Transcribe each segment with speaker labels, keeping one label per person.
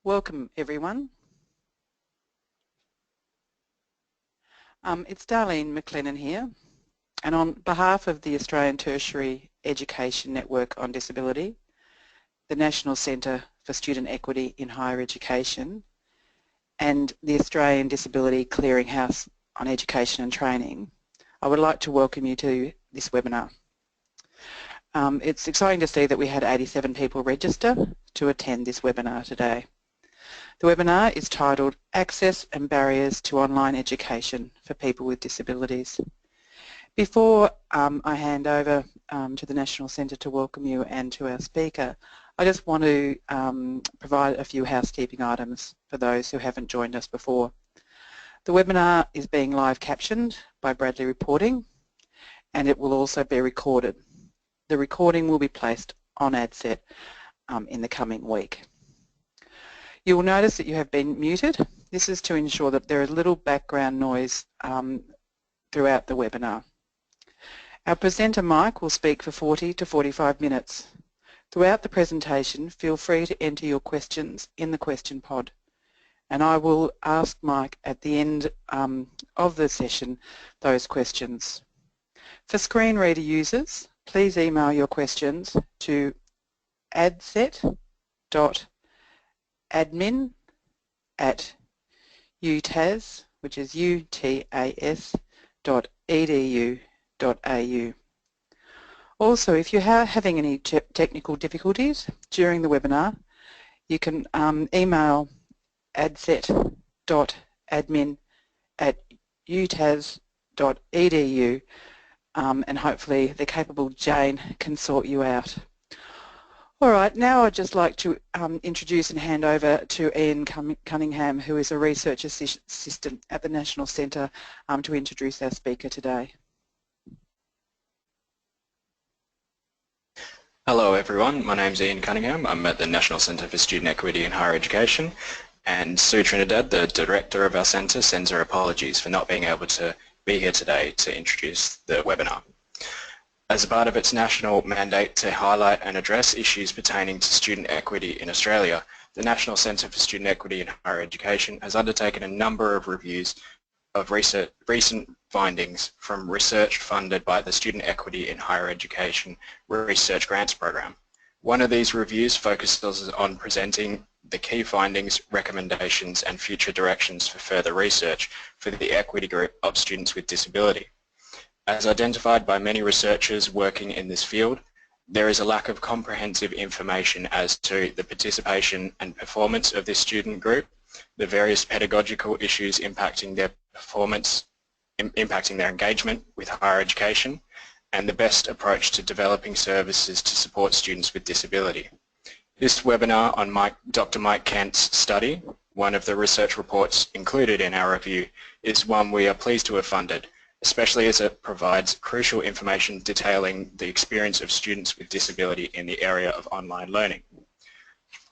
Speaker 1: Welcome everyone. It's Darlene McLennan here, and on behalf of the Australian Tertiary Education Network on Disability, the National Centre for Student Equity in Higher Education and the Australian Disability Clearinghouse on Education and Training, I would like to welcome you to this webinar. It's exciting to see that we had 87 people register to attend this webinar today. The webinar is titled Access and Barriers to Online Education for People with Disabilities. Before I hand over to the National Centre to welcome you and to our speaker, I just want to provide a few housekeeping items for those who haven't joined us before. The webinar is being live captioned by Bradley Reporting, and it will also be recorded. The recording will be placed on AdSet in the coming week. You will notice that you have been muted. This is to ensure that there is little background noise throughout the webinar. Our presenter Mike will speak for 40 to 45 minutes. Throughout the presentation, feel free to enter your questions in the question pod, and I will ask Mike at the end of the session those questions. For screen reader users, please email your questions to adset.admin@utas, which is utas.edu.au. Also, if you are having any technical difficulties during the webinar, you can email adset.admin@utas.edu and hopefully the capable Jane can sort you out. All right, now I'd just like to introduce and hand over to Ian Cunningham, who is a research assistant at the National Centre, to introduce our speaker today.
Speaker 2: Hello everyone, my name's Ian Cunningham. I'm at the National Centre for Student Equity in Higher Education, and Sue Trinidad, the director of our centre, sends her apologies for not being able to be here today to introduce the webinar. As a part of its national mandate to highlight and address issues pertaining to student equity in Australia, the National Centre for Student Equity in Higher Education has undertaken a number of reviews of recent findings from research funded by the Student Equity in Higher Education Research Grants Program. One of these reviews focuses on presenting the key findings, recommendations and future directions for further research for the equity group of students with disability. As identified by many researchers working in this field, there is a lack of comprehensive information as to the participation and performance of this student group, the various pedagogical issues impacting their performance, impacting their engagement with higher education, and the best approach to developing services to support students with disability. This webinar on Dr. Mike Kent's study, one of the research reports included in our review, is one we are pleased to have funded, especially as it provides crucial information detailing the experience of students with disability in the area of online learning.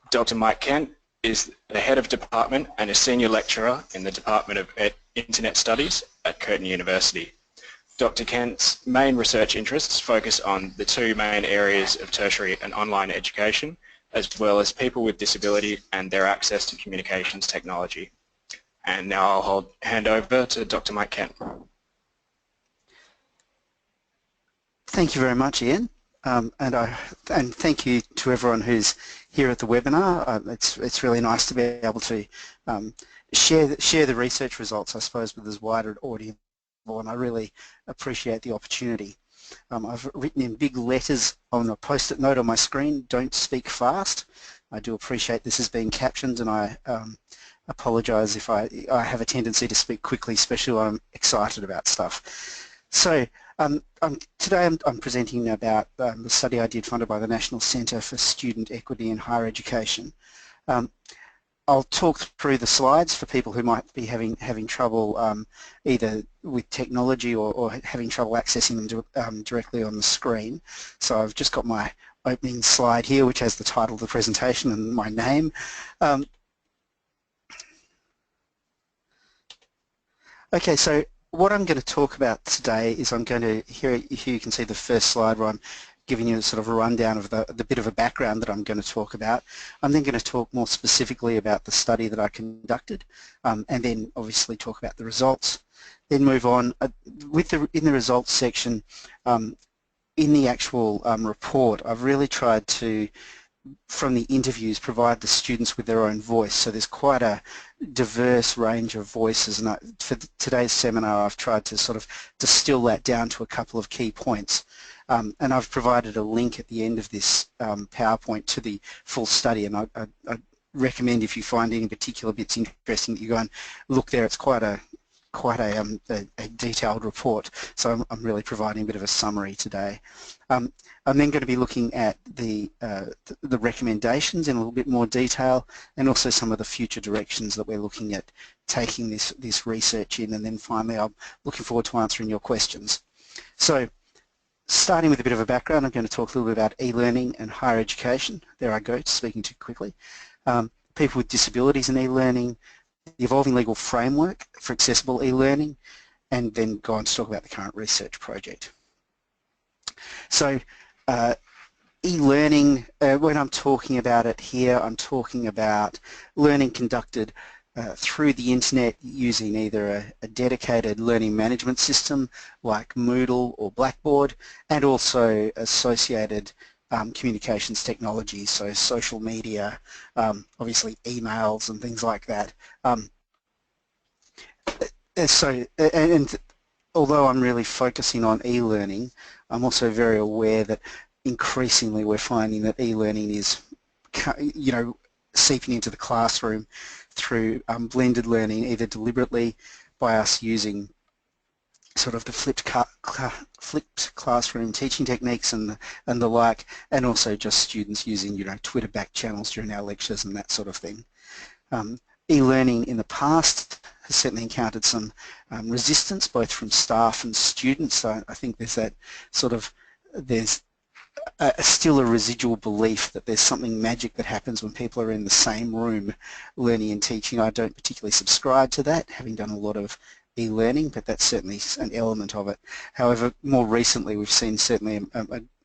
Speaker 2: Dr. Mike Kent is the head of department and a senior lecturer in the Department of Internet Studies at Curtin University. Dr. Kent's main research interests focus on the two main areas of tertiary and online education, as well as people with disability and their access to communications technology. And now I'll hand over to Dr. Mike Kent.
Speaker 3: Thank you very much, Ian, and thank you to everyone who's here at the webinar. It's really nice to be able to share the research results, I suppose, with as wide an audience, and I really appreciate the opportunity. I've written in big letters on a post-it note on my screen, "Don't speak fast." I do appreciate this is being captioned, and I apologise if I have a tendency to speak quickly, especially when I'm excited about stuff. So today I'm presenting about the study I did funded by the National Centre for Student Equity in Higher Education. I'll talk through the slides for people who might be having trouble either with technology or having trouble accessing them directly on the screen. So I've just got my opening slide here, which has the title of the presentation and my name. Okay, so what I'm going to talk about today is here you can see the first slide where I'm giving you sort of a rundown of the bit of a background that I'm going to talk about. I'm then going to talk more specifically about the study that I conducted, and then obviously talk about the results. Then move on in the results section. In the actual report, I've really tried to, from the interviews, provide the students with their own voice. So there's quite a diverse range of voices, and for today's seminar I've tried to sort of distill that down to a couple of key points. And I've provided a link at the end of this PowerPoint to the full study, and I recommend, if you find any particular bits interesting, that you go and look there. It's quite a detailed report, so I'm really providing a bit of a summary today. I'm then going to be looking at the recommendations in a little bit more detail, and also some of the future directions that we're looking at taking this research in, and then finally I'm looking forward to answering your questions. So, starting with a bit of a background, I'm going to talk a little bit about e-learning and higher education. There I go, speaking too quickly. People with disabilities and e-learning, the evolving legal framework for accessible e-learning, and then go on to talk about the current research project. So e-learning, when I'm talking about it here, I'm talking about learning conducted through the internet using either a dedicated learning management system like Moodle or Blackboard, and also associated communications technologies, so social media, obviously emails and things like that. And although I'm really focusing on e-learning, I'm also very aware that increasingly we're finding that e-learning is, seeping into the classroom through blended learning, either deliberately by us using sort of the flipped classroom teaching techniques and the like, and also just students using Twitter back channels during our lectures and that sort of thing. E-learning in the past has certainly encountered some resistance, both from staff and students. So I think there's that sort of, there's still a residual belief that there's something magic that happens when people are in the same room learning and teaching. I don't particularly subscribe to that, having done a lot of e-learning, but that's certainly an element of it. However, more recently we've seen certainly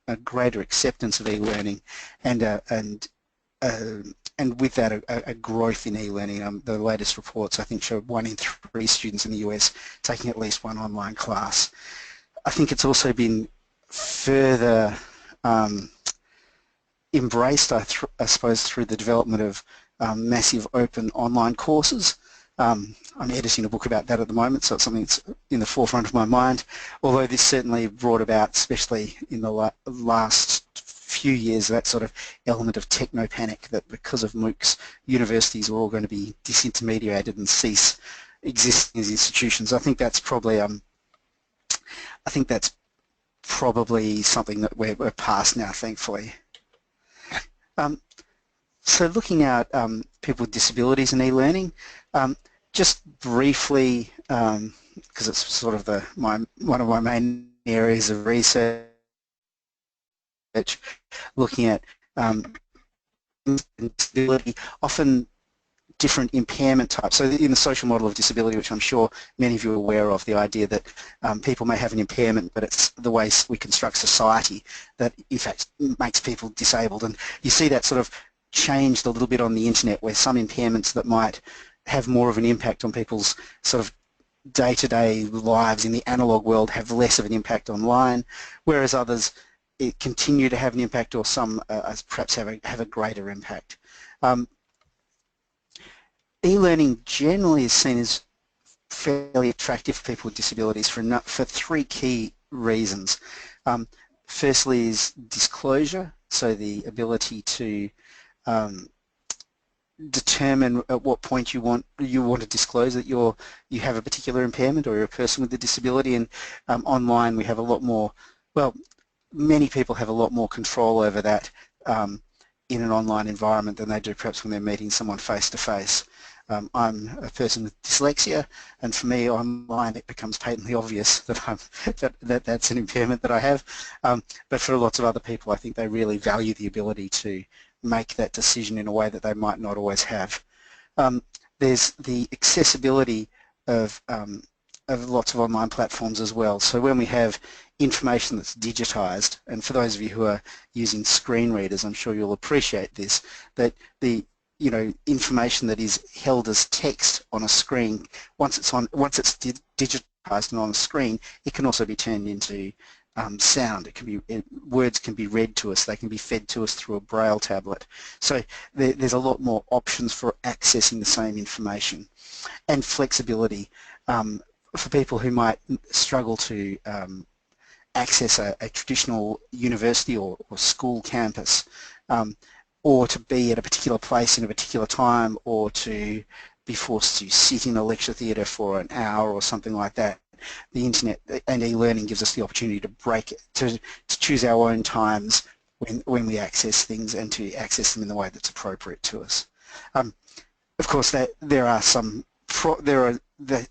Speaker 3: a greater acceptance of e-learning, and with that a growth in e-learning. The latest reports, I think, show 1 in 3 students in the US taking at least one online class. I think it's also been further embraced, I suppose, through the development of massive open online courses. I'm editing a book about that at the moment, so it's something that's in the forefront of my mind, although this certainly brought about, especially in the last few years, that sort of element of techno-panic, that because of MOOCs, universities are all going to be disintermediated and cease existing as institutions. I think that's probably something that we're past now, thankfully. So looking at people with disabilities and e-learning, just briefly, because it's sort of one of my main areas of research, looking at disability, often different impairment types. So in the social model of disability, which I'm sure many of you are aware of, the idea that people may have an impairment, but it's the way we construct society that in fact makes people disabled. And you see that sort of changed a little bit on the internet, where some impairments that might have more of an impact on people's sort of day-to-day lives in the analog world have less of an impact online, whereas others continue to have an impact, or some perhaps have a greater impact. E-learning generally is seen as fairly attractive for people with disabilities for 3 key reasons. Firstly is disclosure, so the ability to determine at what point you want to disclose that you have a particular impairment or you're a person with a disability. And online we have a lot more, well, many people have a lot more control over that in an online environment than they do perhaps when they're meeting someone face to face. I'm a person with dyslexia, and for me online it becomes patently obvious that that's an impairment that I have. But for lots of other people, I think they really value the ability to make that decision in a way that they might not always have. There's the accessibility of lots of online platforms as well. So when we have information that's digitized, and for those of you who are using screen readers, I'm sure you'll appreciate this, that the information that is held as text on a screen, once it's digitized and on a screen, it can also be turned into sound. Words can be read to us, they can be fed to us through a braille tablet. So there's a lot more options for accessing the same information. And flexibility. For people who might struggle to access a traditional university or school campus, or to be at a particular place in a particular time, or to be forced to sit in a lecture theatre for an hour or something like that, the internet and e-learning gives us the opportunity to choose our own times when we access things, and to access them in the way that's appropriate to us. Of course, there are some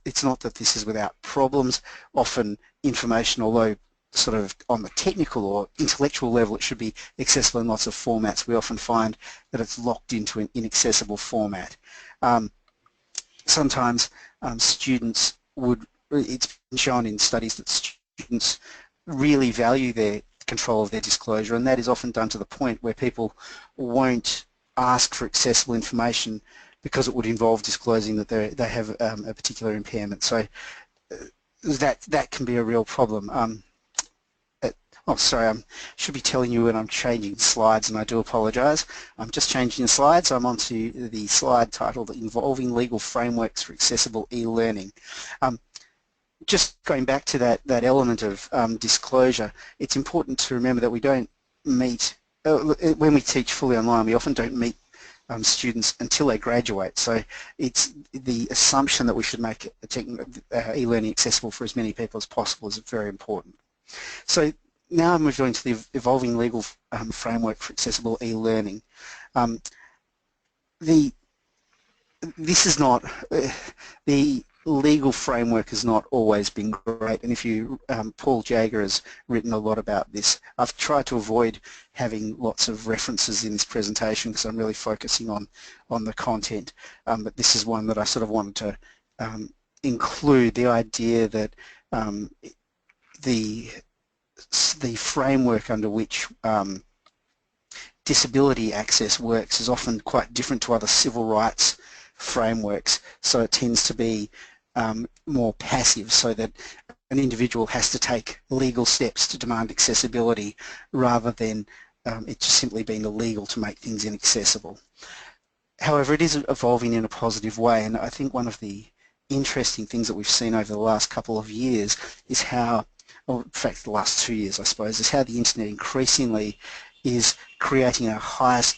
Speaker 3: it's not that this is without problems. Often information, although sort of on the technical or intellectual level, it should be accessible in lots of formats, we often find that it's locked into an inaccessible format. Sometimes students it's been shown in studies that students really value their control of their disclosure, and that is often done to the point where people won't ask for accessible information because it would involve disclosing that they have a particular impairment. So that can be a real problem. Oh, sorry, I should be telling you when I'm changing slides, and I do apologise. I'm just changing the slides. I'm onto the slide titled Involving Legal Frameworks for Accessible E-Learning. Just going back to that element of disclosure, it's important to remember that we don't meet, when we teach fully online, we often don't meet students until they graduate. So it's the assumption that we should make e-learning accessible for as many people as possible is very important. So now I've moved on to the evolving legal framework for accessible e-learning. This is not, the legal framework has not always been great, and if you, Paul Jager has written a lot about this. I've tried to avoid having lots of references in this presentation because I'm really focusing on the content, but this is one that I sort of wanted to include, the idea that the framework under which disability access works is often quite different to other civil rights frameworks, so it tends to be more passive, so that an individual has to take legal steps to demand accessibility rather than it just simply being illegal to make things inaccessible. However, it is evolving in a positive way, and I think one of the interesting things that we've seen over the last couple of years is how, or in fact the last 2 years I suppose, is how the internet increasingly is creating a highest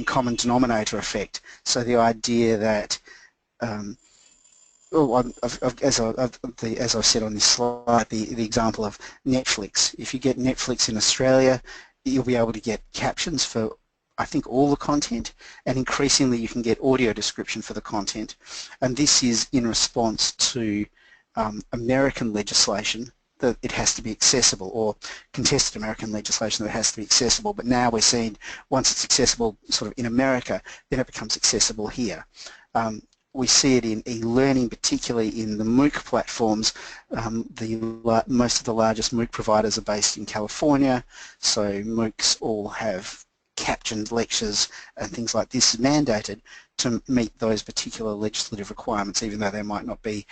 Speaker 3: common denominator effect. So the idea that, as I've said on this slide, the example of Netflix. If you get Netflix in Australia, you'll be able to get captions for, I think, all the content, and increasingly you can get audio description for the content. And this is in response to American legislation that it has to be accessible, or contested American legislation that it has to be accessible. But now we're seeing, once it's accessible sort of in America, then it becomes accessible here. We see it in e-learning, particularly in the MOOC platforms. Most of the largest MOOC providers are based in California, so MOOCs all have captioned lectures and things like this mandated to meet those particular legislative requirements, even though they might not be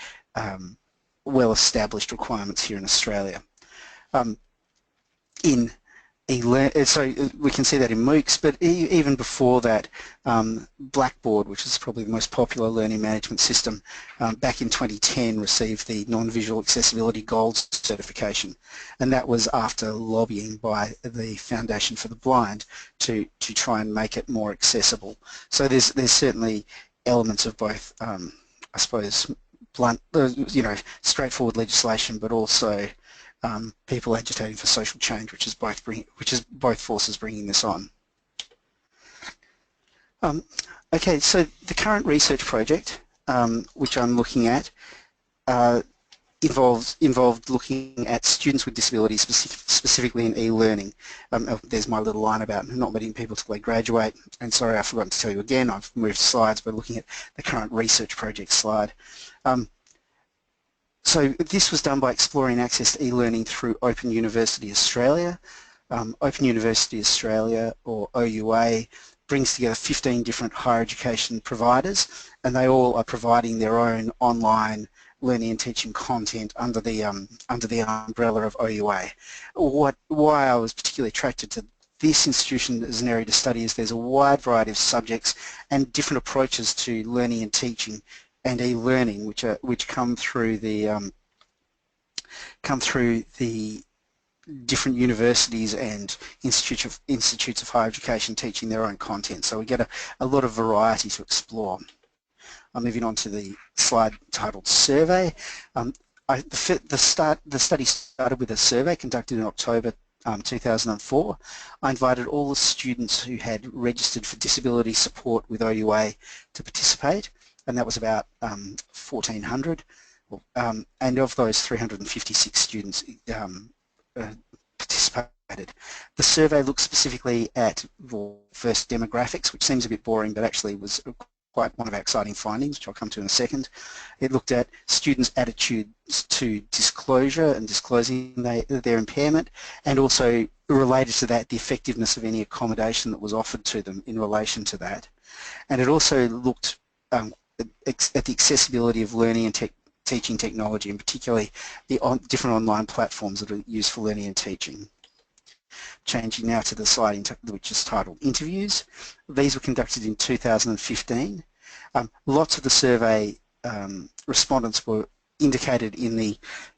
Speaker 3: well-established requirements here in Australia. So we can see that in MOOCs, but even before that, Blackboard, which is probably the most popular learning management system, back in 2010 received the Non-Visual Accessibility Gold certification, and that was after lobbying by the Foundation for the Blind to try and make it more accessible. So there's certainly elements of both, I suppose, blunt, straightforward legislation, but also people agitating for social change, which is both forces bringing this on. Okay, so the current research project, which I'm looking at, involved looking at students with disabilities, specifically in e-learning. There's my little line about not letting people till they graduate, and sorry, I forgot to tell you again, I've moved slides, but looking at the current research project slide. So this was done by exploring access to e-learning through Open University Australia. Open University Australia, or OUA, brings together 15 different higher education providers, and they all are providing their own online learning and teaching content under the umbrella of OUA. Why I was particularly attracted to this institution as an area to study is there's a wide variety of subjects and different approaches to learning and teaching and e-learning, which come through the different universities and institutes of higher education teaching their own content. So we get a lot of variety to explore. I'm moving on to the slide titled Survey. The study started with a survey conducted in October 2004. I invited all the students who had registered for disability support with OUA to participate, and that was about 1,400. And of those, 356 students participated. The survey looked specifically at, well, first demographics, which seems a bit boring, but actually was quite one of our exciting findings, which I'll come to in a second. It looked at students' attitudes to disclosure and disclosing their impairment, and also related to that, the effectiveness of any accommodation that was offered to them in relation to that. And it also looked at the accessibility of learning and teaching technology, and particularly the different online platforms that are used for learning and teaching. Changing now to the slide which is titled Interviews. These were conducted in 2015. Lots of the survey respondents were indicated in the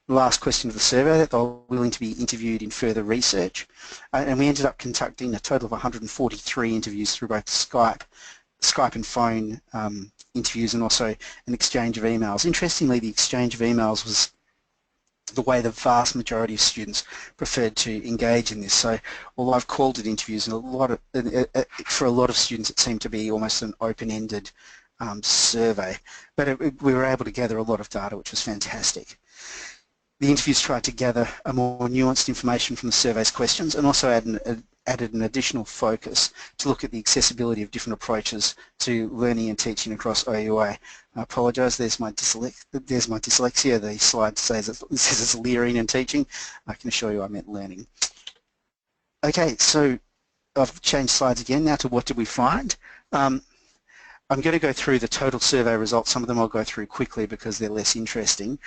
Speaker 3: last question of the survey that they were willing to be interviewed in further research, and we ended up conducting a total of 143 interviews through both Skype and phone interviews, and also an exchange of emails. Interestingly, the exchange of emails was the way the vast majority of students preferred to engage in this. So although I've called it interviews, and for a lot of students it seemed to be almost an open-ended survey, but we were able to gather a lot of data, which was fantastic. The interviews tried to gather a more nuanced information from the survey's questions, and also added an additional focus to look at the accessibility of different approaches to learning and teaching across OUA. I apologise, there's my dyslexia. The slide says it's learning and teaching. I can assure you I meant learning. Okay, so I've changed slides again now to what did we find. I'm going to go through the total survey results. Some of them I'll go through quickly because they're less interesting.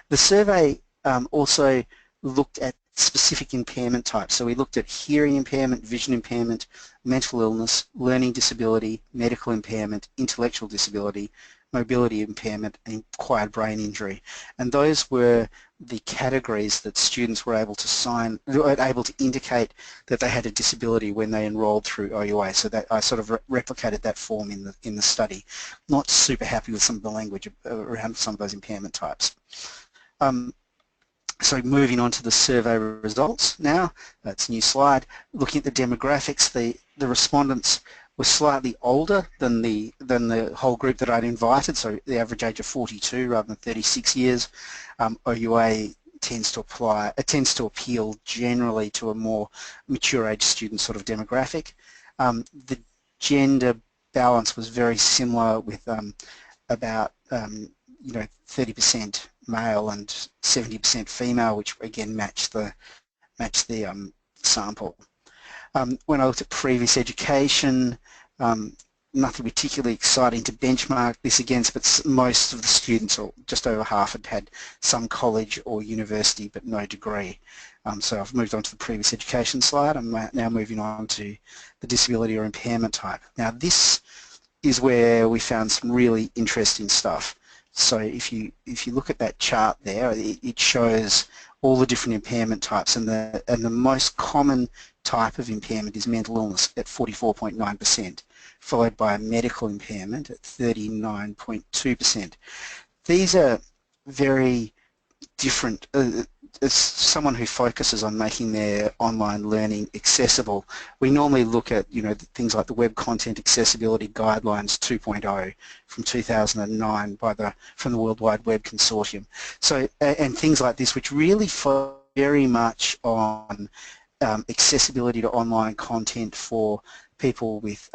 Speaker 3: The survey also looked at specific impairment types. So we looked at hearing impairment, vision impairment, mental illness, learning disability, medical impairment, intellectual disability, mobility impairment, and acquired brain injury. And those were the categories that students were able to indicate that they had a disability when they enrolled through OUA. So that I sort of replicated that form in the study. Not super happy with some of the language around some of those impairment types. So moving on to the survey results now, that's a new slide. Looking at the demographics, the respondents were slightly older than the whole group that I'd invited, so the average age of 42 rather than 36 years. OUA tends to appeal generally to a more mature age student sort of demographic. The gender balance was very similar, with about 30% male and 70% female, which again matched the sample. When I looked at previous education, nothing particularly exciting to benchmark this against, but most of the students, or just over half, had some college or university but no degree. So I've moved on to the previous education slide. I'm now moving on to the disability or impairment type. Now this is where we found some really interesting stuff. So if you look at that chart there, it shows all the different impairment types, and the most common type of impairment is mental illness at 44.9%, followed by a medical impairment at 39.2%. These are very different. As someone who focuses on making their online learning accessible, we normally look at things like the Web Content Accessibility Guidelines 2.0 from 2009 from the World Wide Web Consortium. So and things like this, which really focus very much on accessibility to online content for people with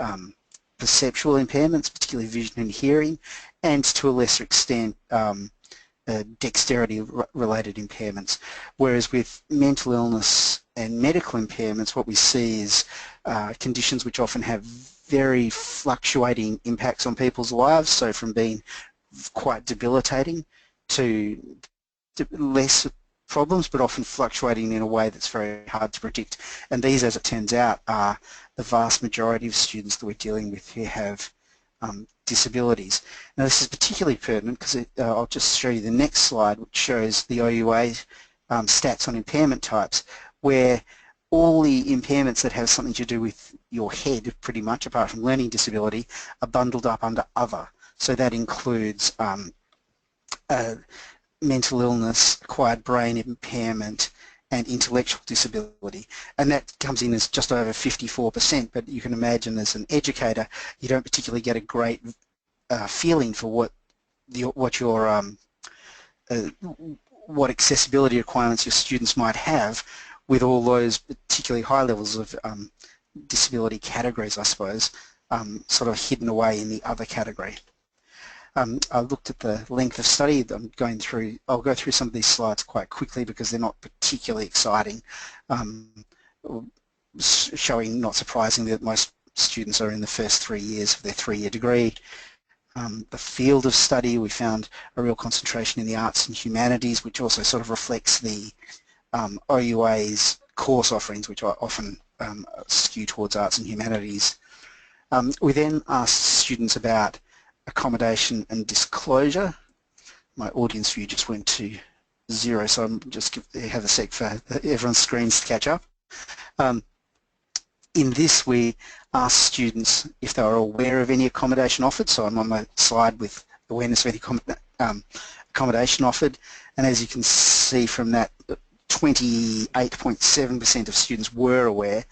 Speaker 3: perceptual impairments, particularly vision and hearing, and to a lesser extent dexterity-related impairments, whereas with mental illness and medical impairments, what we see is conditions which often have very fluctuating impacts on people's lives, so from being quite debilitating to less problems, but often fluctuating in a way that's very hard to predict. And these, as it turns out, are the vast majority of students that we're dealing with who have disabilities. Now this is particularly pertinent because I'll just show you the next slide, which shows the OUA stats on impairment types, where all the impairments that have something to do with your head, pretty much, apart from learning disability, are bundled up under other. So that includes mental illness, acquired brain impairment, and intellectual disability. And that comes in as just over 54%, but you can imagine as an educator, you don't particularly get a great feeling for what accessibility requirements your students might have with all those particularly high levels of disability categories, I suppose, sort of hidden away in the other category. I looked at the length of study. I'll go through some of these slides quite quickly because they're not particularly exciting, showing, not surprisingly, that most students are in the first 3 years of their 3-year degree. The field of study, we found a real concentration in the arts and humanities, which also sort of reflects the OUA's course offerings, which are often skew towards arts and humanities. We then asked students about accommodation and disclosure. My audience view just went to 0, so I'm just have a sec for everyone's screens to catch up. In this, we asked students if they were aware of any accommodation offered, so I'm on the slide with awareness of any accommodation offered, and as you can see from that, 28.7% of students were aware,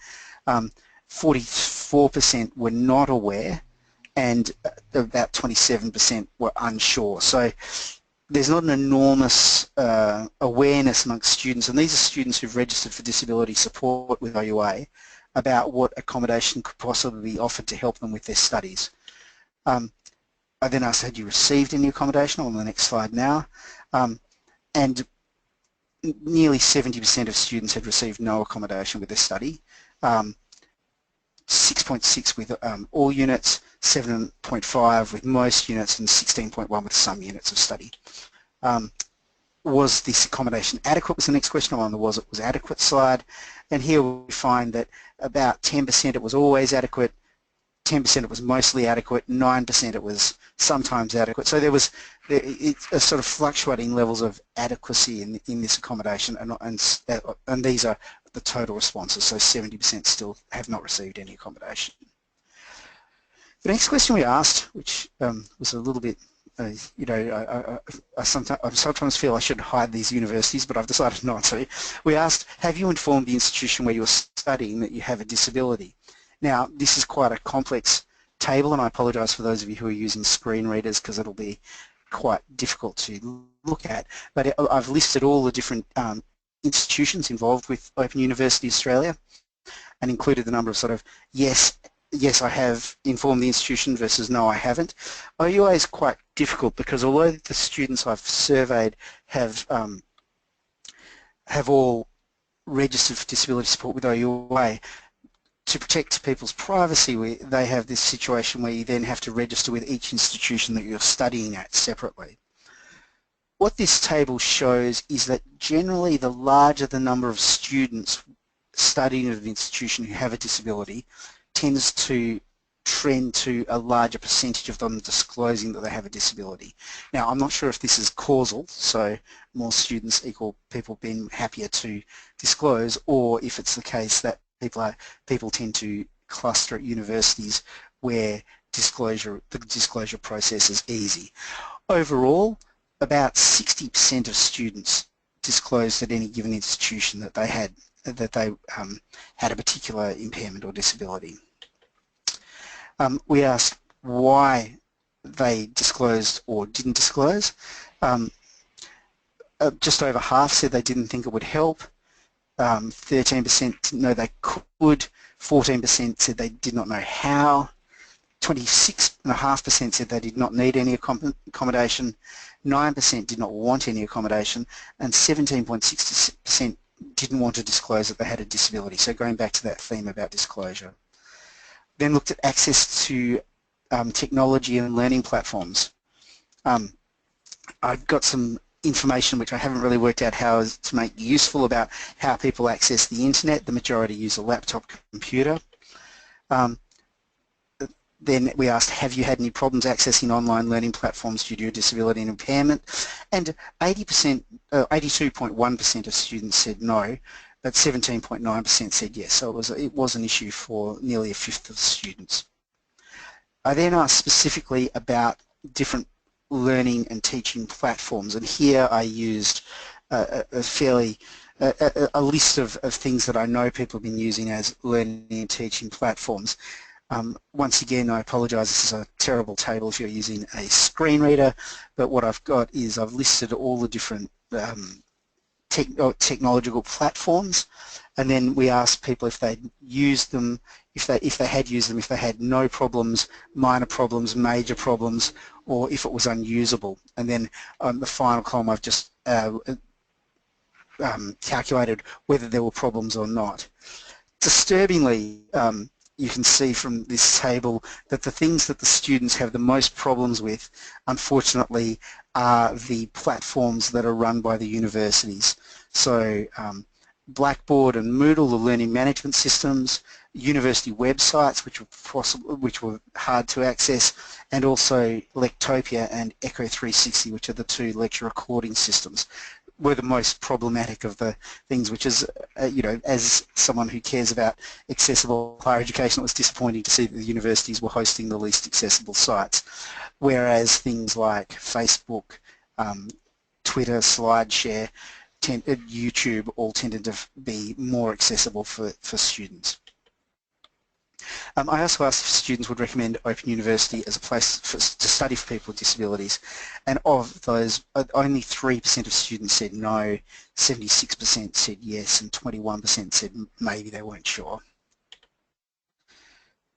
Speaker 3: 44% were not aware, and about 27% were unsure. So there's not an enormous awareness amongst students, and these are students who've registered for disability support with OUA, about what accommodation could possibly be offered to help them with their studies. I then asked, had you received any accommodation? I'm on the next slide now. And nearly 70% of students had received no accommodation with their study. 6.6 with all units, 7.5 with most units, and 16.1 with some units of study. Was this accommodation adequate was the next question. I'm on the was it was adequate slide, and here we find that about 10% it was always adequate, 10% it was mostly adequate, 9% it was sometimes adequate. So there was a sort of fluctuating levels of adequacy in this accommodation, and these are the total responses, so 70% still have not received any accommodation. The next question we asked, which was a little bit, you know, I sometimes feel I should hide these universities, but I've decided not to. We asked, have you informed the institution where you're studying that you have a disability? Now, this is quite a complex table, and I apologise for those of you who are using screen readers because it'll be quite difficult to look at, but I've listed all the different institutions involved with Open University Australia and included the number of sort of yes I have informed the institution versus no I haven't. OUA is quite difficult because although the students I've surveyed have all registered for disability support with OUA, to protect people's privacy, they have this situation where you then have to register with each institution that you're studying at separately. What this table shows is that generally the larger the number of students studying at an institution who have a disability tends to trend to a larger percentage of them disclosing that they have a disability. Now, I'm not sure if this is causal, so more students equal people being happier to disclose, or if it's the case that people tend to cluster at universities where the disclosure process is easy. Overall, about 60% of students disclosed at any given institution that they had a particular impairment or disability. We asked why they disclosed or didn't disclose. Just over half said they didn't think it would help. 13% know they could, 14% said they did not know how, 26.5% said they did not need any accommodation, 9% did not want any accommodation, and 17.6% didn't want to disclose that they had a disability. So going back to that theme about disclosure. Then looked at access to technology and learning platforms. I've got some information which I haven't really worked out how to make useful about how people access the internet. The majority use a laptop computer. Then we asked, have you had any problems accessing online learning platforms due to your disability and impairment? And 82.1% of students said no, but 17.9% said yes. So it was an issue for nearly a fifth of students. I then asked specifically about different learning and teaching platforms, and here I used a list of things that I know people have been using as learning and teaching platforms. Once again, I apologise, this is a terrible table if you're using a screen reader, but what I've got is I've listed all the different technological platforms, and then we asked people if they'd used them, if they had used them, if they had no problems, minor problems, major problems, or if it was unusable. And then on the final column I've just calculated whether there were problems or not. Disturbingly, you can see from this table that the things that the students have the most problems with, unfortunately, are the platforms that are run by the universities. So Blackboard and Moodle, the learning management systems, university websites which were hard to access, and also Lectopia and Echo 360, which are the two lecture recording systems, were the most problematic of the things, which is, you know, as someone who cares about accessible higher education, it was disappointing to see that the universities were hosting the least accessible sites, whereas things like Facebook, Twitter, SlideShare, YouTube all tended to be more accessible for students. I also asked if students would recommend Open University as a place to study for people with disabilities, and of those, only 3% of students said no, 76% said yes, and 21% said maybe they weren't sure.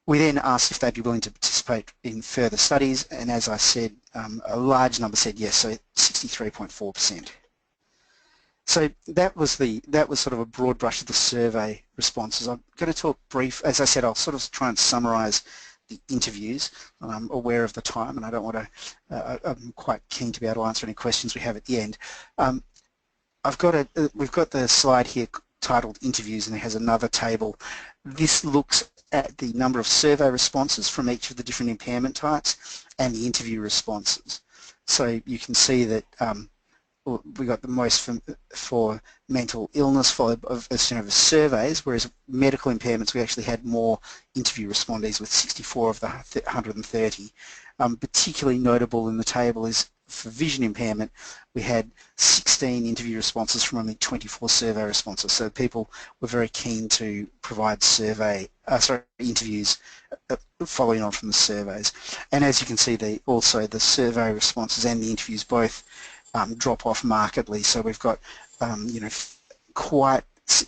Speaker 3: We then asked if they'd be willing to participate in further studies, and as I said, a large number said yes, so 63.4%. So that was sort of a broad brush of the survey responses. I'm going to talk brief, as I said, I'll sort of try and summarise the interviews. I'm aware of the time and I don't want to, I'm quite keen to be able to answer any questions we have at the end. We've got the slide here titled interviews, and it has another table. This looks at the number of survey responses from each of the different impairment types and the interview responses. So you can see that we got the most for mental illness, followed by surveys, whereas medical impairments we actually had more interview respondees with 64 of the 130. Particularly notable in the table is for vision impairment, we had 16 interview responses from only 24 survey responses. So people were very keen to provide interviews following on from the surveys. And as you can see, also the survey responses and the interviews both drop off markedly. So we've got quite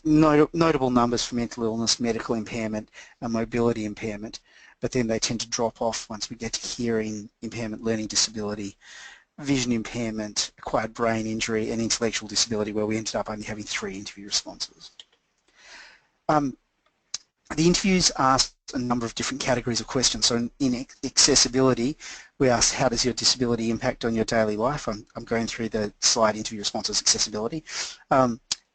Speaker 3: notable numbers for mental illness, medical impairment, and mobility impairment, but then they tend to drop off once we get to hearing impairment, learning disability, vision impairment, acquired brain injury, and intellectual disability, where we ended up only having 3 interview responses. The interviews asked a number of different categories of questions. So in accessibility, we asked, how does your disability impact on your daily life? I'm going through the slide interview responses, accessibility.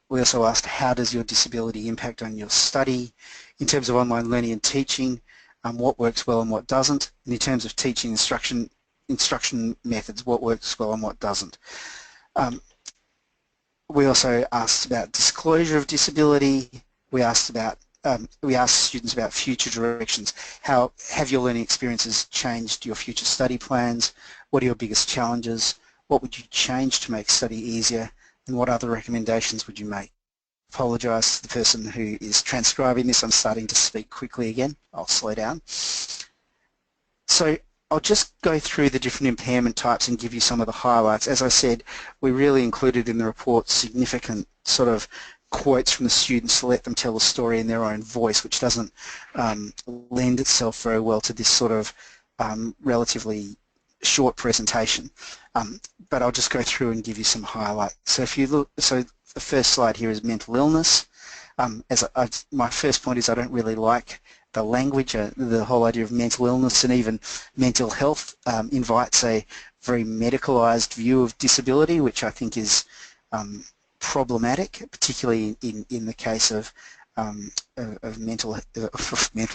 Speaker 3: We also asked, how does your disability impact on your study? In terms of online learning and teaching, what works well and what doesn't? And in terms of teaching instruction methods, what works well and what doesn't? We also asked about disclosure of disability. We asked students about future directions. How have your learning experiences changed your future study plans? What are your biggest challenges? What would you change to make study easier? And what other recommendations would you make? Apologise to the person who is transcribing this. I'm starting to speak quickly again. I'll slow down. So I'll just go through the different impairment types and give you some of the highlights. As I said, we really included in the report significant sort of quotes from the students to let them tell the story in their own voice, which doesn't lend itself very well to this sort of relatively short presentation, but I'll just go through and give you some highlights. So if you look, so the first slide here is mental illness. My first point is I don't really like the language, the whole idea of mental illness and even mental health invites a very medicalised view of disability, which I think is problematic, particularly in the case of mental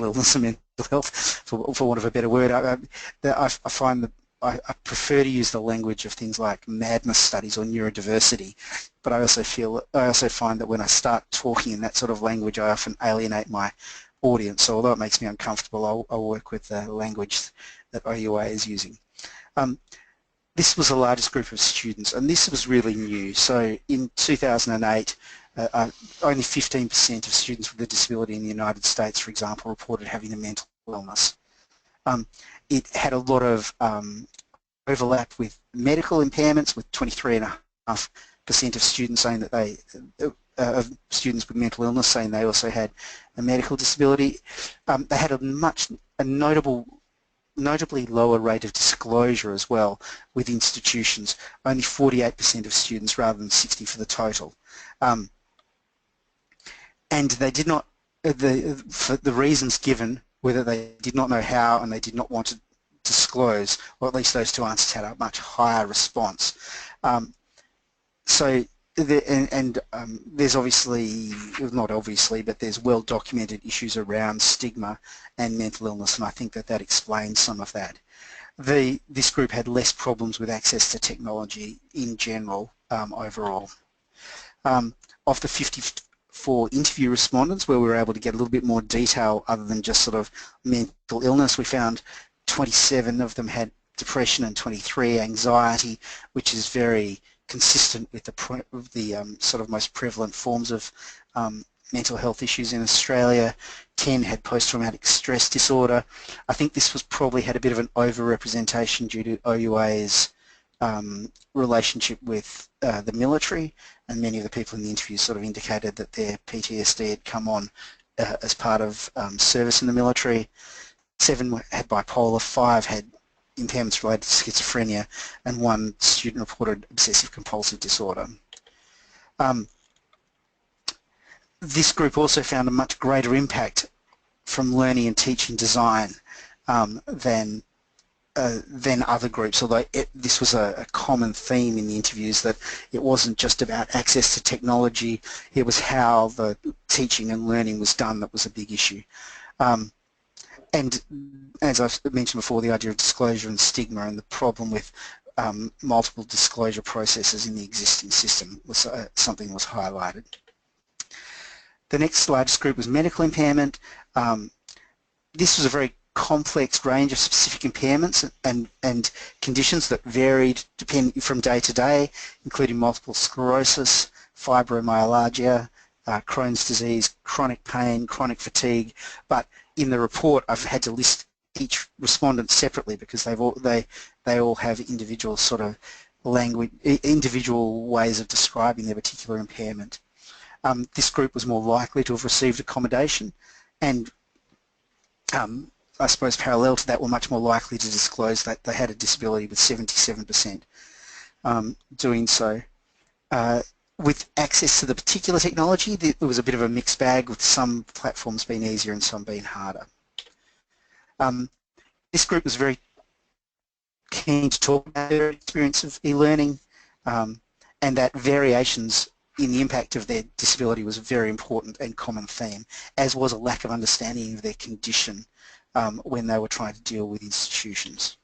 Speaker 3: illness and mental health, for want of a better word. I find that I prefer to use the language of things like madness studies or neurodiversity, but I also find that when I start talking in that sort of language, I often alienate my audience. So although it makes me uncomfortable, I'll work with the language that OUA is using. This was the largest group of students, and this was really new. So in 2008, only 15% of students with a disability in the United States, for example, reported having a mental illness. It had a lot of overlap with medical impairments, with 23.5% of students saying that students with mental illness saying they also had a medical disability. They had a notably lower rate of disclosure as well with institutions, only 48% of students rather than 60% for the total. And they did not, for the reasons given, whether they did not know how and they did not want to disclose, or at least those two answers had a much higher response. There's obviously, not obviously, but there's well-documented issues around stigma and mental illness, and I think that explains some of that. This group had less problems with access to technology in general overall. Of the 54 interview respondents where we were able to get a little bit more detail other than just sort of mental illness, we found 27 of them had depression and 23 anxiety, which is very consistent with the sort of most prevalent forms of mental health issues in Australia. 10 had post-traumatic stress disorder. I think this was probably had a bit of an over-representation due to OUA's relationship with the military, and many of the people in the interview sort of indicated that their PTSD had come on as part of service in the military. 7 had bipolar, 5 had impairments related to schizophrenia, and 1 student reported obsessive compulsive disorder. This group also found a much greater impact from learning and teaching design than other groups, although this was a common theme in the interviews, that it wasn't just about access to technology, it was how the teaching and learning was done that was a big issue. And as I've mentioned before, the idea of disclosure and stigma and the problem with multiple disclosure processes in the existing system was something that was highlighted. The next largest group was medical impairment. This was a very complex range of specific impairments and conditions that varied from day to day, including multiple sclerosis, fibromyalgia, Crohn's disease, chronic pain, chronic fatigue, but in the report I've had to list each respondent separately because they all have individual sort of language, individual ways of describing their particular impairment. This group was more likely to have received accommodation, and I suppose parallel to that were much more likely to disclose that they had a disability, with 77% doing so. With access to the particular technology, there was a bit of a mixed bag, with some platforms being easier and some being harder. This group was very keen to talk about their experience of e-learning, and that variations in the impact of their disability was a very important and common theme, as was a lack of understanding of their condition when they were trying to deal with institutions.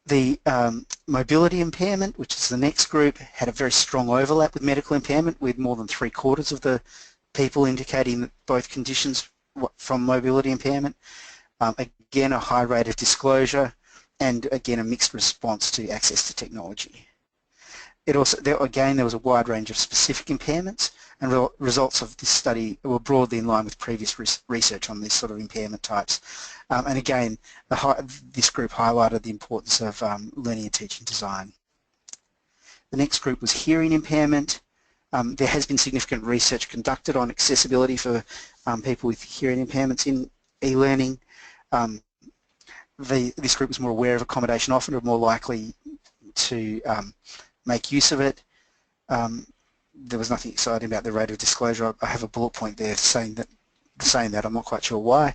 Speaker 3: The mobility impairment, which is the next group, had a very strong overlap with medical impairment, with more than 3/4 of the people indicating that both conditions from mobility impairment. Again, a high rate of disclosure, and again a mixed response to access to technology. Again, there was a wide range of specific impairments, and results of this study were broadly in line with previous research on these sort of impairment types. And again, this group highlighted the importance of learning and teaching design. The next group was hearing impairment. There has been significant research conducted on accessibility for people with hearing impairments in e-learning. this group was more aware of accommodation often, or more likely to make use of it. There was nothing exciting about the rate of disclosure. I have a bullet point there saying that I'm not quite sure why.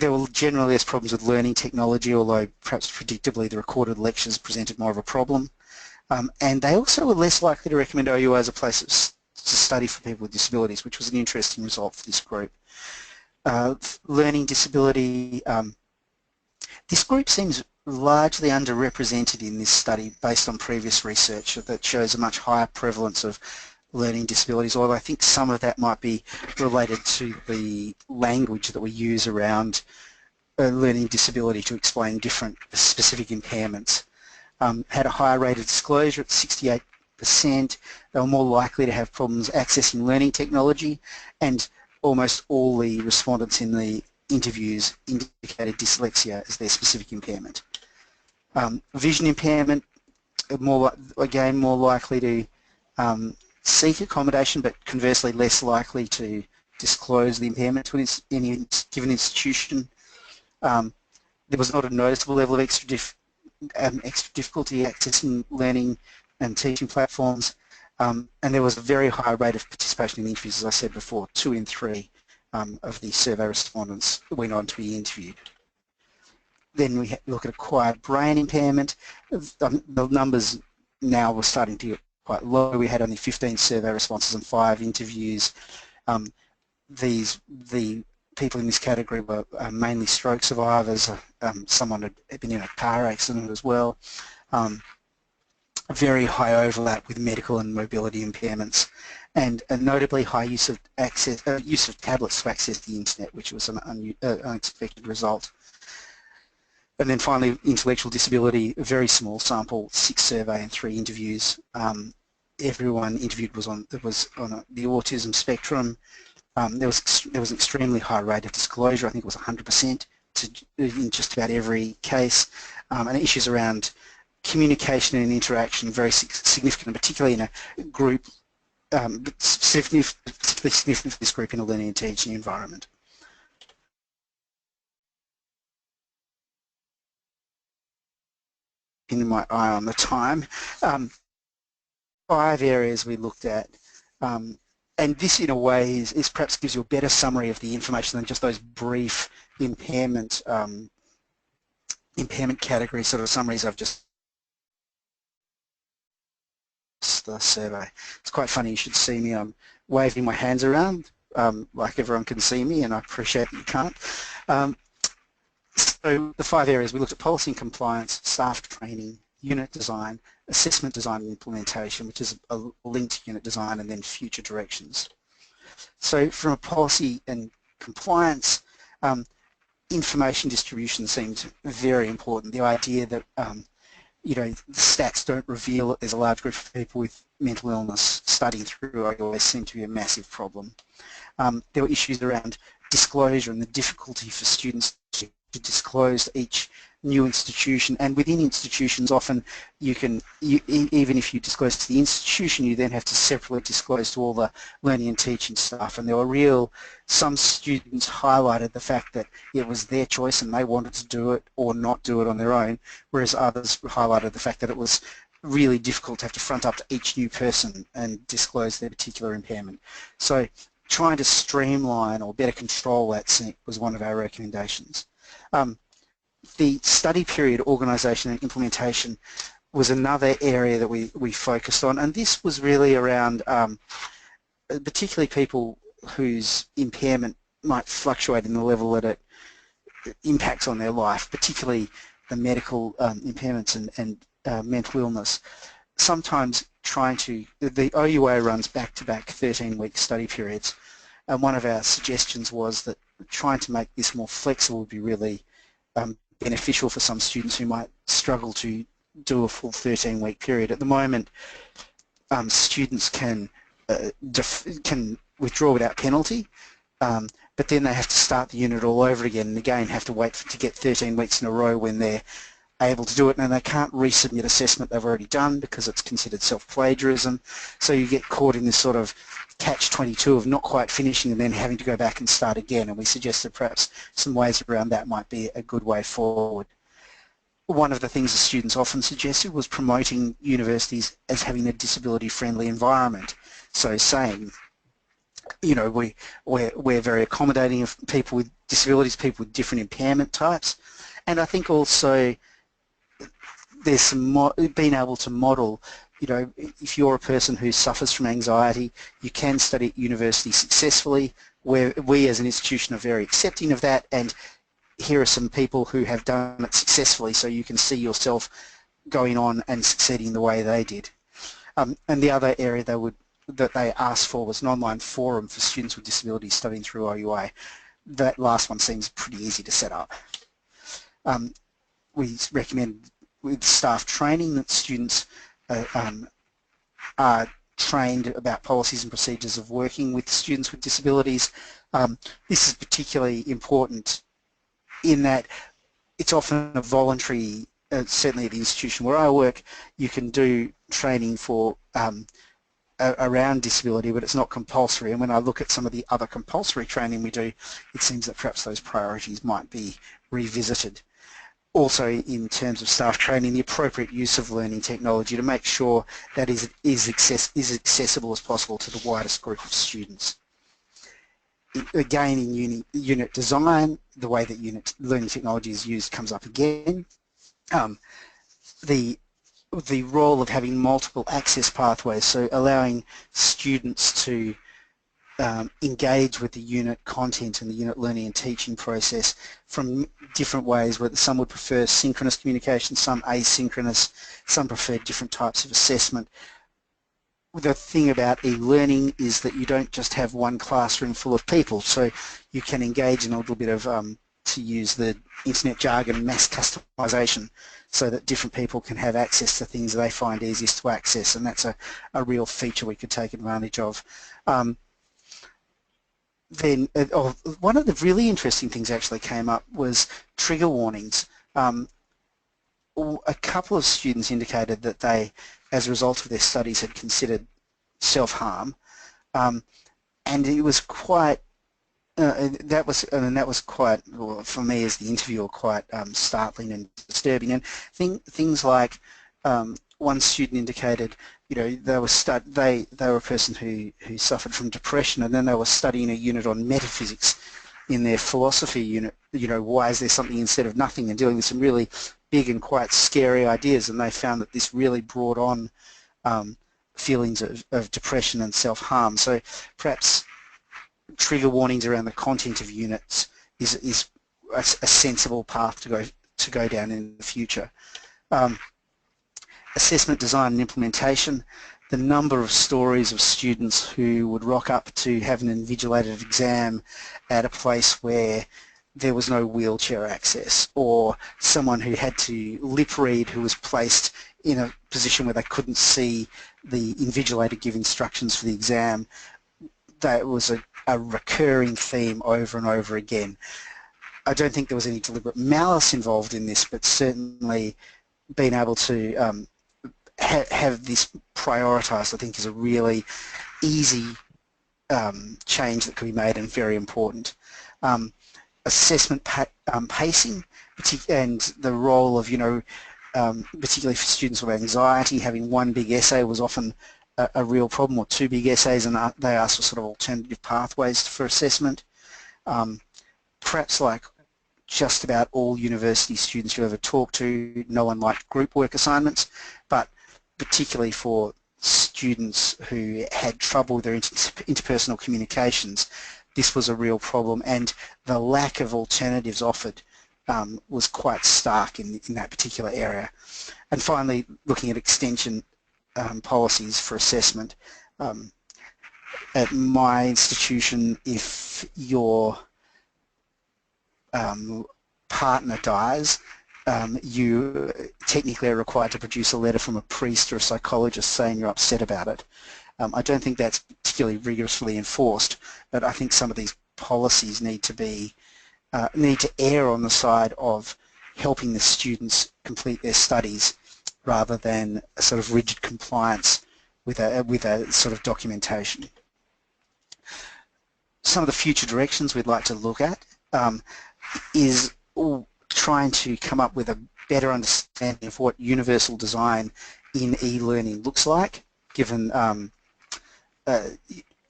Speaker 3: There were generally less problems with learning technology, although perhaps predictably the recorded lectures presented more of a problem. And they also were less likely to recommend OUA as a place to study for people with disabilities, which was an interesting result for this group. Learning disability, this group seems largely underrepresented in this study based on previous research that shows a much higher prevalence of learning disabilities, although I think some of that might be related to the language that we use around learning disability to explain different specific impairments. Had a higher rate of disclosure at 68%. They were more likely to have problems accessing learning technology, and almost all the respondents in the interviews indicated dyslexia as their specific impairment. Vision impairment, again more likely to seek accommodation, but conversely less likely to disclose the impairment to any given institution. There was not a noticeable level of extra difficulty accessing learning and teaching platforms, and there was a very high rate of participation in interviews, as I said before. 2 in 3 of the survey respondents went on to be interviewed. Then we look at acquired brain impairment. The numbers now were starting to get quite low. We had only 15 survey responses and 5 interviews. The people in this category were mainly stroke survivors. Someone had been in a car accident as well. A very high overlap with medical and mobility impairments, and a notably high use of tablets to access the internet, which was an unexpected result. And then finally, intellectual disability, a very small sample, 6 survey and 3 interviews. Everyone interviewed was on the autism spectrum. There was an extremely high rate of disclosure. I think it was 100% in just about every case, and issues around communication and interaction very significant, particularly in a group, particularly significant for this group in a learning and teaching environment. In my eye on the time, 5 areas we looked at, and this in a way is perhaps gives you a better summary of the information than just those brief impairment category sort of summaries I've just the survey. It's quite funny, you should see me. I'm waving my hands around like everyone can see me, and I appreciate that you can't. So the 5 areas we looked at: policy and compliance, staff training, unit design, assessment design and implementation, which is a link to unit design, and then future directions. So from a policy and compliance, information distribution seemed very important. The idea that you know, the stats don't reveal that there's a large group of people with mental illness studying through OUA seemed to be a massive problem. There were issues around disclosure and the difficulty for students to disclose each new institution, and within institutions often you can, even if you disclose to the institution, you then have to separately disclose to all the learning and teaching staff. And there were some students highlighted the fact that it was their choice and they wanted to do it or not do it on their own, whereas others highlighted the fact that it was really difficult to have to front up to each new person and disclose their particular impairment. So trying to streamline or better control that was one of our recommendations. The study period organisation and implementation was another area that we focused on, and this was really around particularly people whose impairment might fluctuate in the level that it impacts on their life, particularly the medical impairments and mental illness. Sometimes the OUA runs back-to-back 13-week study periods, and one of our suggestions was that trying to make this more flexible would be really beneficial for some students who might struggle to do a full 13-week period. At the moment, students can withdraw without penalty, but then they have to start the unit all over again, and again have to wait to get 13 weeks in a row when they're able to do it, and they can't resubmit assessment they've already done because it's considered self-plagiarism. So you get caught in this sort of catch-22 of not quite finishing and then having to go back and start again, and we suggested perhaps some ways around that might be a good way forward. One of the things the students often suggested was promoting universities as having a disability-friendly environment. So saying, you know, we're very accommodating of people with disabilities, people with different impairment types, and I think also there's some being able to model, you know, if you're a person who suffers from anxiety, you can study at university successfully, where we as an institution are very accepting of that, and here are some people who have done it successfully, so you can see yourself going on and succeeding the way they did. And the other area that they asked for was an online forum for students with disabilities studying through OUA. That last one seems pretty easy to set up. We recommend with staff training that students are trained about policies and procedures of working with students with disabilities. This is particularly important in that it's often a voluntary, certainly at the institution where I work, you can do training for around disability, but it's not compulsory. And when I look at some of the other compulsory training we do, it seems that perhaps those priorities might be revisited. Also, in terms of staff training, the appropriate use of learning technology to make sure that is accessible as possible to the widest group of students. Again, in unit design, the way that learning technology is used comes up again. The role of having multiple access pathways, so allowing students to engage with the unit content and the unit learning and teaching process from different ways, where some would prefer synchronous communication, some asynchronous, some prefer different types of assessment. The thing about e-learning is that you don't just have one classroom full of people, so you can engage in a little bit of, to use the internet jargon, mass customization, so that different people can have access to things they find easiest to access, and that's a real feature we could take advantage of. Then one of the really interesting things actually came up was trigger warnings. A couple of students indicated that they, as a result of their studies, had considered self-harm, and it was quite that was quite, well, for me as the interviewer, quite startling and disturbing. And things like one student indicated, you know, they were a person who suffered from depression, and then they were studying a unit on metaphysics in their philosophy unit. You know, why is there something instead of nothing, and dealing with some really big and quite scary ideas, and they found that this really brought on feelings of depression and self-harm. So perhaps trigger warnings around the content of units is a sensible path to go down in the future. Assessment design and implementation, the number of stories of students who would rock up to have an invigilated exam at a place where there was no wheelchair access, or someone who had to lip read who was placed in a position where they couldn't see the invigilator give instructions for the exam. That was a recurring theme over and over again. I don't think there was any deliberate malice involved in this, but certainly being able to have this prioritised, I think, is a really easy change that can be made and very important. Assessment pacing and the role of, you know, particularly for students with anxiety, having one big essay was often a real problem, or two big essays, and they asked for sort of alternative pathways for assessment. Perhaps like just about all university students you ever talk to, no one liked group work assignments, but particularly for students who had trouble with their interpersonal communications, this was a real problem, and the lack of alternatives offered was quite stark in that particular area. And finally, looking at extension policies for assessment. At my institution, if your partner dies, you technically are required to produce a letter from a priest or a psychologist saying you're upset about it. I don't think that's particularly rigorously enforced, but I think some of these policies need to err on the side of helping the students complete their studies rather than a sort of rigid compliance with a sort of documentation. Some of the future directions we'd like to look at is trying to come up with a better understanding of what universal design in e-learning looks like, given I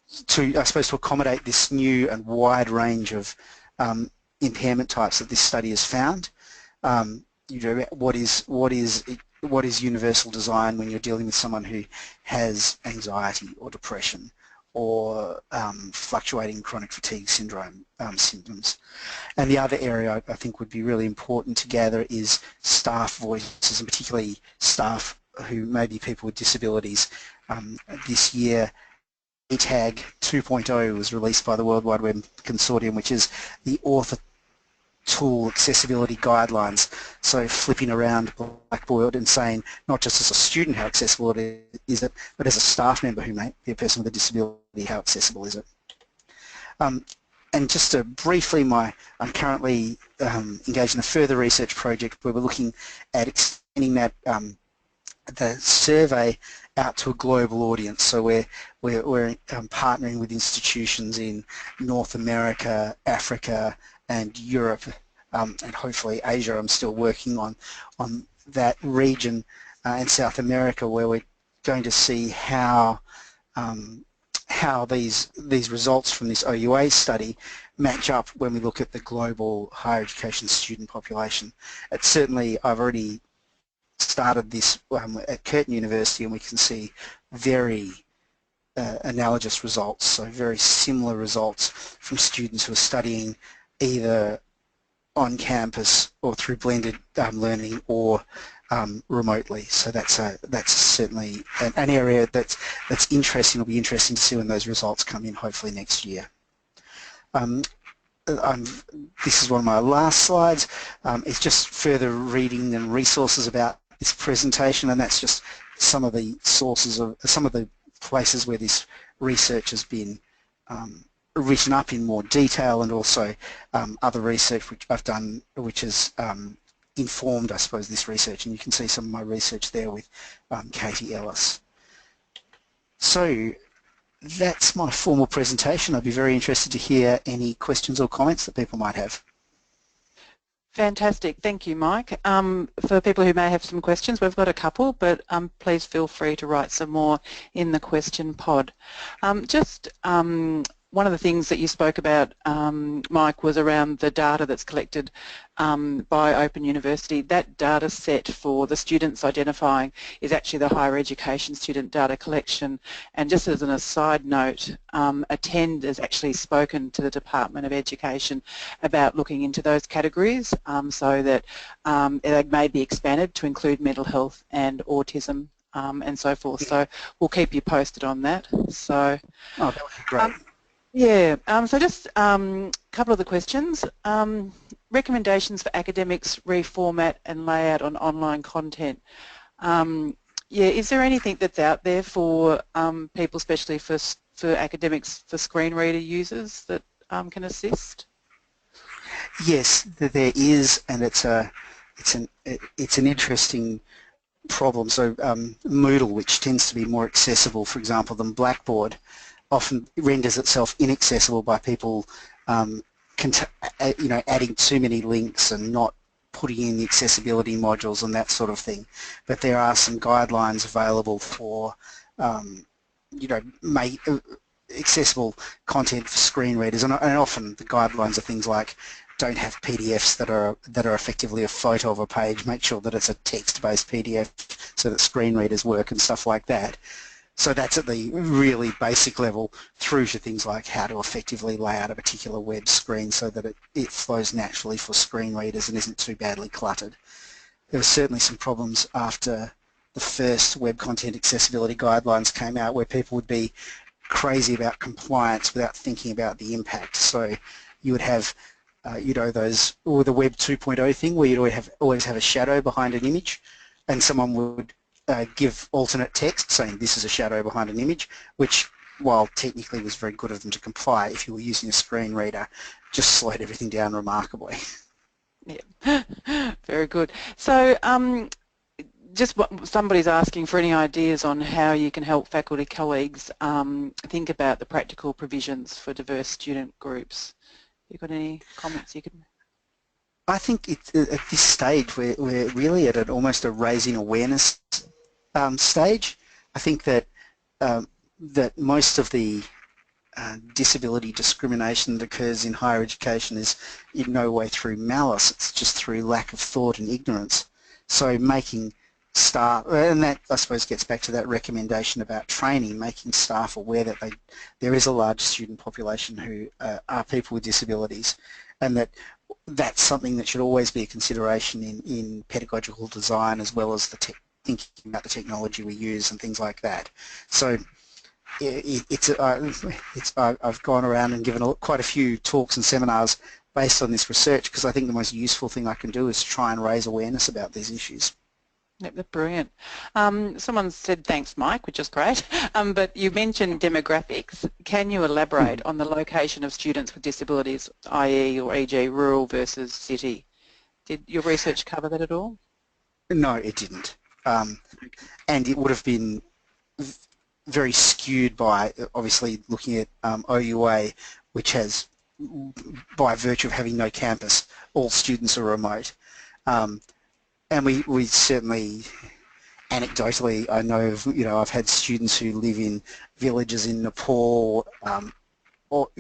Speaker 3: suppose to accommodate this new and wide range of impairment types that this study has found. What is universal design when you're dealing with someone who has anxiety or depression or fluctuating chronic fatigue syndrome symptoms. And the other area I think would be really important to gather is staff voices, and particularly staff who may be people with disabilities. This year, ETAG 2.0 was released by the World Wide Web Consortium, which is the author tool accessibility guidelines. So flipping around Blackboard and saying, not just as a student how accessible it is, but as a staff member who may be a person with a disability, how accessible is it? And just to briefly, I'm currently engaged in a further research project where we're looking at extending that the survey out to a global audience. So we're partnering with institutions in North America, Africa, and Europe, and hopefully Asia. I'm still working on that region, and South America, where we're going to see how these results from this OUA study match up when we look at the global higher education student population. It's certainly, I've already started this at Curtin University, and we can see very analogous results, so very similar results from students who are studying either on campus or through blended learning or remotely. So that's certainly an area that's interesting. It'll be interesting to see when those results come in, hopefully next year. This is one of my last slides. It's just further reading and resources about this presentation, and that's just some of the sources of some of the places where this research has been written up in more detail, and also other research which I've done which has informed, I suppose, this research, and you can see some of my research there with Katie Ellis. So that's my formal presentation. I'd be very interested to hear any questions or comments that people might have.
Speaker 1: Fantastic. Thank you, Mike. For people who may have some questions, we've got a couple, but please feel free to write some more in the question pod. One of the things that you spoke about, Mike, was around the data that's collected by Open University. That data set for the students identifying is actually the higher education student data collection. And just as an aside note, Attend has actually spoken to the Department of Education about looking into those categories so that they may be expanded to include mental health and autism and so forth. So we'll keep you posted on that. So,
Speaker 3: oh, that would be great.
Speaker 1: Yeah, so just a couple of the questions. Recommendations for academics reformat and layout on online content. Yeah, is there anything that's out there for people, especially for academics, for screen reader users that can assist?
Speaker 3: Yes, there is, and it's an interesting problem. So Moodle, which tends to be more accessible, for example, than Blackboard, often renders itself inaccessible by people adding too many links and not putting in the accessibility modules and that sort of thing. But there are some guidelines available for accessible content for screen readers, and often the guidelines are things like don't have PDFs that are effectively a photo of a page, make sure that it's a text-based PDF so that screen readers work and stuff like that. So that's at the really basic level, through to things like how to effectively lay out a particular web screen so that it flows naturally for screen readers and isn't too badly cluttered. There were certainly some problems after the first web content accessibility guidelines came out where people would be crazy about compliance without thinking about the impact. So you would have those, or the Web 2.0 thing where you'd always have a shadow behind an image, and someone would give alternate text saying this is a shadow behind an image, which, while technically was very good of them to comply, if you were using a screen reader, just slowed everything down remarkably.
Speaker 1: Yeah, very good. So just somebody's asking for any ideas on how you can help faculty colleagues think about the practical provisions for diverse student groups. You got any comments you can?
Speaker 3: I think at this stage we're really at almost a raising awareness stage. I think that that most of the disability discrimination that occurs in higher education is in no way through malice, it's just through lack of thought and ignorance. So making staff, and that I suppose gets back to that recommendation about training, making staff aware that there is a large student population who are people with disabilities, and that's something that should always be a consideration in pedagogical design, as well as thinking about the technology we use and things like that. So I've gone around and given quite a few talks and seminars based on this research, because I think the most useful thing I can do is try and raise awareness about these issues.
Speaker 1: Yep, that's brilliant. Someone said thanks, Mike, which is great, but you mentioned demographics. Can you elaborate on the location of students with disabilities, i.e. or e.g. rural versus city? Did your research cover that at all?
Speaker 3: No, it didn't. And it would have been very skewed by obviously looking at OUA, which has, by virtue of having no campus, all students are remote. And we certainly, anecdotally, I know of, I've had students who live in villages in Nepal, or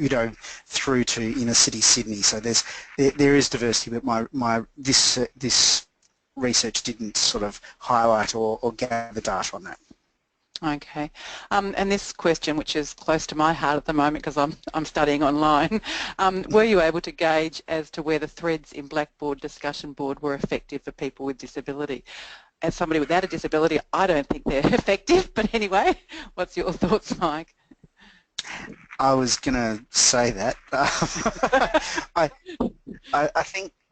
Speaker 3: through to inner city Sydney. So there is diversity, but this research didn't sort of highlight or gather data on that.
Speaker 1: Okay, and this question, which is close to my heart at the moment because I'm studying online, were you able to gauge as to whether threads in Blackboard discussion board were effective for people with disability? As somebody without a disability, I don't think they're effective, but anyway, what's your thoughts, Mike?
Speaker 3: I was going to say that. I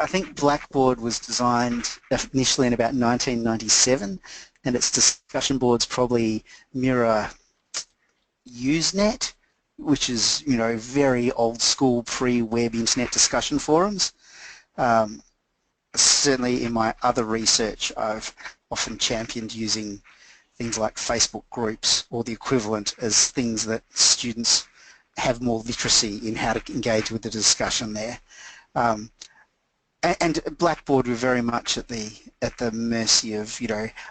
Speaker 3: think Blackboard was designed initially in about 1997, and its discussion boards probably mirror Usenet, which is very old school pre-web internet discussion forums. Certainly in my other research, I've often championed using things like Facebook groups or the equivalent as things that students have more literacy in how to engage with the discussion there. And Blackboard were very much at the mercy of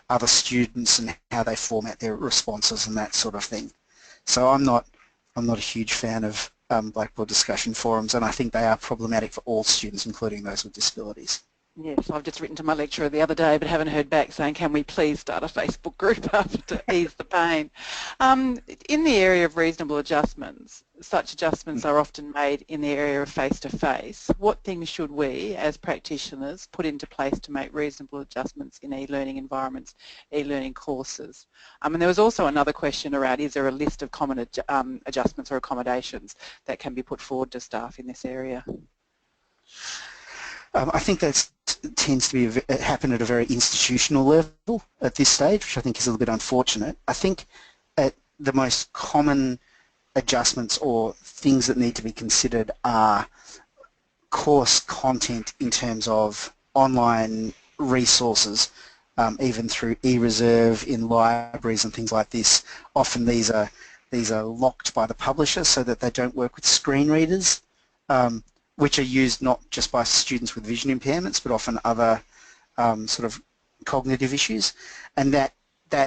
Speaker 3: other students and how they format their responses and that sort of thing. So I'm not a huge fan of Blackboard discussion forums, and I think they are problematic for all students, including those with disabilities.
Speaker 1: Yes, I've just written to my lecturer the other day but haven't heard back saying can we please start a Facebook group up to ease the pain. In the area of reasonable adjustments, such adjustments are often made in the area of face-to-face. What things should we as practitioners put into place to make reasonable adjustments in e-learning environments, e-learning courses? And there was also another question around, is there a list of common adjustments or accommodations that can be put forward to staff in this area?
Speaker 3: I think that tends to happen at a very institutional level at this stage, which I think is a little bit unfortunate. I think the most common adjustments or things that need to be considered are course content in terms of online resources, even through e-reserve in libraries and things like this. Often these are locked by the publisher so that they don't work with screen readers, which are used not just by students with vision impairments, but often other sort of cognitive issues. And that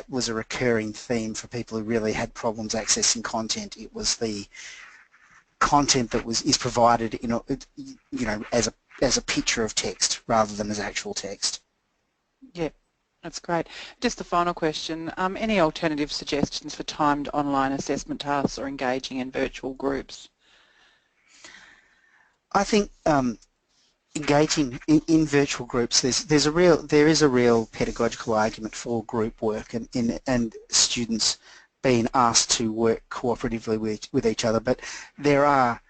Speaker 3: was a recurring theme for people who really had problems accessing content. It was the content that is provided as a picture of text rather than as actual text.
Speaker 1: Yeah, that's great. Just the final question, any alternative suggestions for timed online assessment tasks or engaging in virtual groups?
Speaker 3: I think engaging in virtual groups, there is a real pedagogical argument for group work and students being asked to work cooperatively with each other, but there are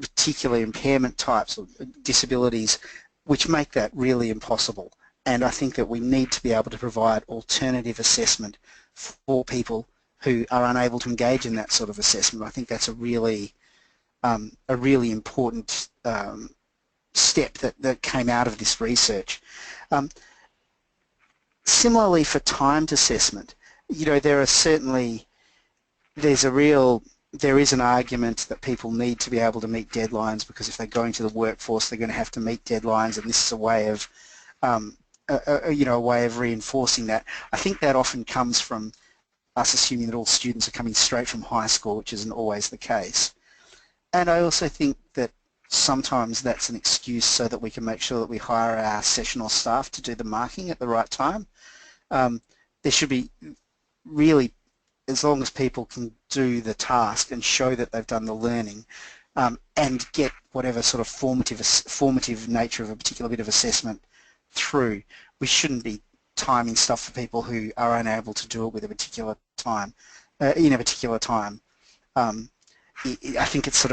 Speaker 3: particular impairment types or disabilities which make that really impossible, and I think that we need to be able to provide alternative assessment for people who are unable to engage in that sort of assessment. I think that's a really important step that came out of this research. Similarly for timed assessment, you know, there is an argument that people need to be able to meet deadlines, because if they're going to the workforce they're going to have to meet deadlines, and this is a way of you know, a way of reinforcing that. I think that often comes from us assuming that all students are coming straight from high school, which isn't always the case. And I also think that sometimes that's an excuse so that we can make sure that we hire our sessional staff to do the marking at the right time. There should be really, as long as people can do the task and show that they've done the learning, and get whatever sort of formative nature of a particular bit of assessment through, we shouldn't be timing stuff for people who are unable to do it with a particular time, in a particular time. I think it's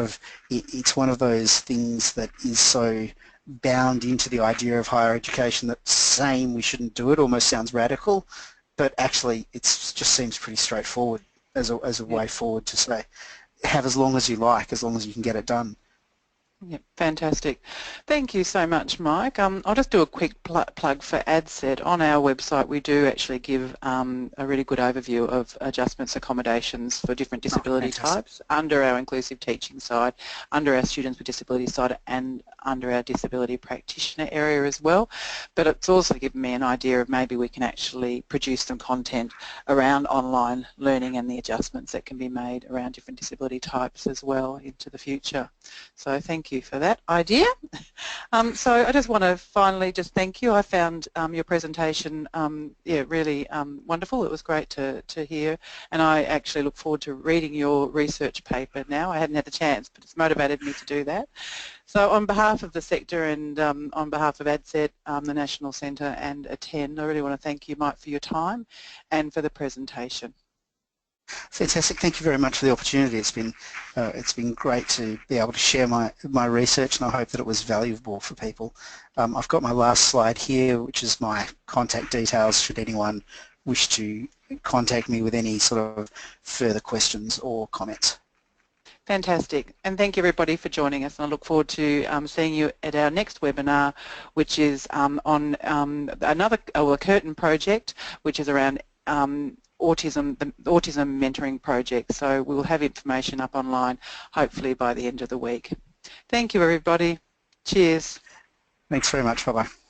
Speaker 3: it's one of those things that is so bound into the idea of higher education that saying we shouldn't do it almost sounds radical, but actually it just seems pretty straightforward as a way forward to say, have as long as you like, as long as you can get it done.
Speaker 1: Yep, fantastic. Thank you so much, Mike. I'll just do a quick plug for ADSET. On our website we do actually give a really good overview of adjustments accommodations for different disability types under our inclusive teaching side, under our students with disabilities side, and under our disability practitioner area as well. But it's also given me an idea of maybe we can actually produce some content around online learning and the adjustments that can be made around different disability types as well into the future. So thank you for that idea. So I just want to finally just thank you. I found your presentation really wonderful. It was great to hear, and I actually look forward to reading your research paper now. I hadn't had the chance, but it's motivated me to do that. So on behalf of the sector and on behalf of ADSET, the National Centre and Attend, I really want to thank you, Mike, for your time and for the presentation.
Speaker 3: Fantastic. Thank you very much for the opportunity. It's been great to be able to share my research, and I hope that it was valuable for people. I've got my last slide here, which is my contact details should anyone wish to contact me with any sort of further questions or comments.
Speaker 1: Fantastic, and thank you everybody for joining us, and I look forward to seeing you at our next webinar, which is on a curtain project, which is around autism, the autism mentoring project. So we will have information up online hopefully by the end of the week. Thank you everybody. Cheers.
Speaker 3: Thanks very much. Bye-bye.